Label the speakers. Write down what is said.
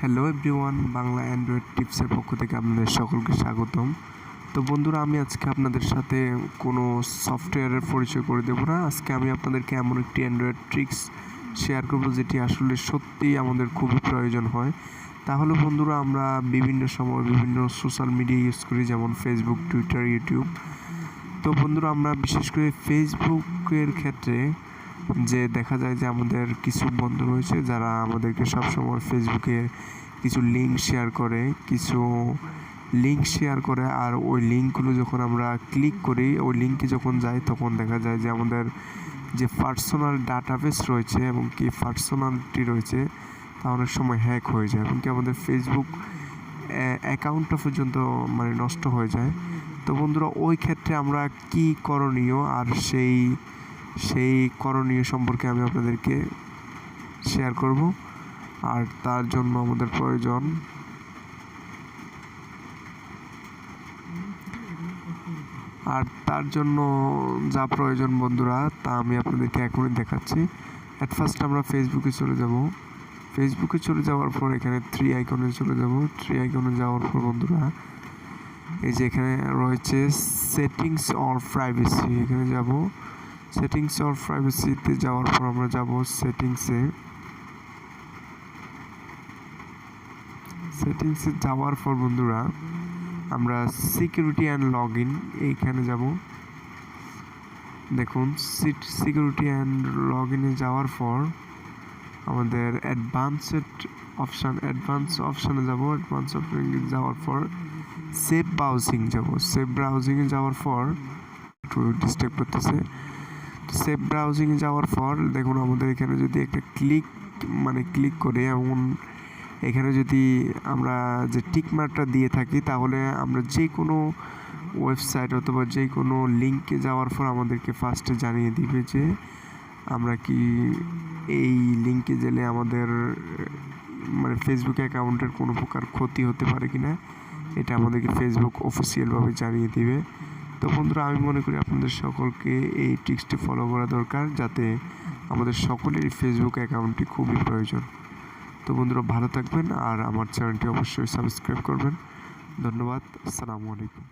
Speaker 1: Hello everyone, Bangla Android টিপসের পক্ষ থেকে আপনাদের সকলকে স্বাগতম। তো বন্ধুরা, আমি আজকে আপনাদের সাথে কোনো সফটওয়্যারের পরিচয় করে দেবো না। আজকে আমি আপনাদেরকে এমন একটি অ্যান্ড্রয়েড ট্রিক্স শেয়ার করবো যেটি আসলে সত্যিই আমাদের খুবই প্রয়োজন হয়। তাহলে বন্ধুরা, আমরা বিভিন্ন সময় বিভিন্ন সোশ্যাল মিডিয়া ইউজ করি, যেমন ফেসবুক, টুইটার, ইউটিউব। তো বন্ধুরা, আমরা বিশেষ করে ফেসবুকের ক্ষেত্রে যে দেখা যায় যে আমাদের কিছু বন্ধু রয়েছে যারা আমাদেরকে সবসময় ফেসবুকে কিছু লিঙ্ক শেয়ার করে আর ওই লিঙ্কগুলো যখন আমরা ক্লিক করি, ওই লিঙ্কে যখন যাই, তখন দেখা যায় যে আমাদের যে পার্সোনাল ডাটাবেস রয়েছে এবং কি পার্সোনালিটি রয়েছে তা অনেক সময় হ্যাক হয়ে যায় এবং কি আমাদের ফেসবুক অ্যাকাউন্টটা পর্যন্ত নষ্ট হয়ে যায়। তো বন্ধুরা, ওই ক্ষেত্রে আমরা কি করণীয় আর সেই করণীয় সম্পর্কে আমি আপনাদেরকে শেয়ার করব। আর তার জন্য আমাদের প্রয়োজন যা প্রয়োজন বন্ধুরা, তা আমি আপনাদেরকে এখনই দেখাচ্ছি। অ্যাট ফার্স্ট আমরা ফেসবুকে চলে যাওয়ার পর এখানে থ্রি আইকনে যাওয়ার পর বন্ধুরা, এই যে এখানে রয়েছে সেটিংস অর প্রাইভেসি, এখানে যাব। সেটিংস অর প্রাইভেসিতে যাওয়ার পর আমরা যাব সেটিংসে যাওয়ার পর বন্ধুরা আমরা সিকিউরিটি অ্যান্ড লগ ইন এইখানে যাব। দেখুন, সিকিউরিটি অ্যান্ড লগ ইনে যাওয়ার পর আমাদের অ্যাডভান্স অপশানে যাব। অ্যাডভান্স অপশানে যাওয়ার পর সেভ ব্রাউজিংয়ে যাওয়ার পর একটু ডিস্টার্ব করতেছে। সেভ ব্রাউজিংয়ে যাওয়ার পর দেখুন, আমাদের এখানে যদি একটা ক্লিক করে এবং এখানে যদি আমরা যে টিকমার্কটা দিয়ে থাকি, তাহলে আমরা যে কোনো ওয়েবসাইট অথবা যে কোনো লিঙ্কে যাওয়ার পর আমাদেরকে ফার্স্টে জানিয়ে দিবে যে আমরা কি এই লিঙ্কে গেলে আমাদের ফেসবুক অ্যাকাউন্টের কোনো প্রকার ক্ষতি হতে পারে কিনা, এটা আমাদেরকে ফেসবুক অফিসিয়ালভাবে জানিয়ে দিবে। তো বন্ধুরা, আমি মনে করি আপনাদের সকলকে এই ট্রিক্সটি ফলো করা দরকার, যাতে আমাদের সকলেরই ফেসবুক অ্যাকাউন্টটি খুবই প্রয়োজন। তো বন্ধুরা, ভালো থাকবেন আর আমার চ্যানেলটি অবশ্যই সাবস্ক্রাইব করবেন। ধন্যবাদ। আসসালামু আলাইকুম।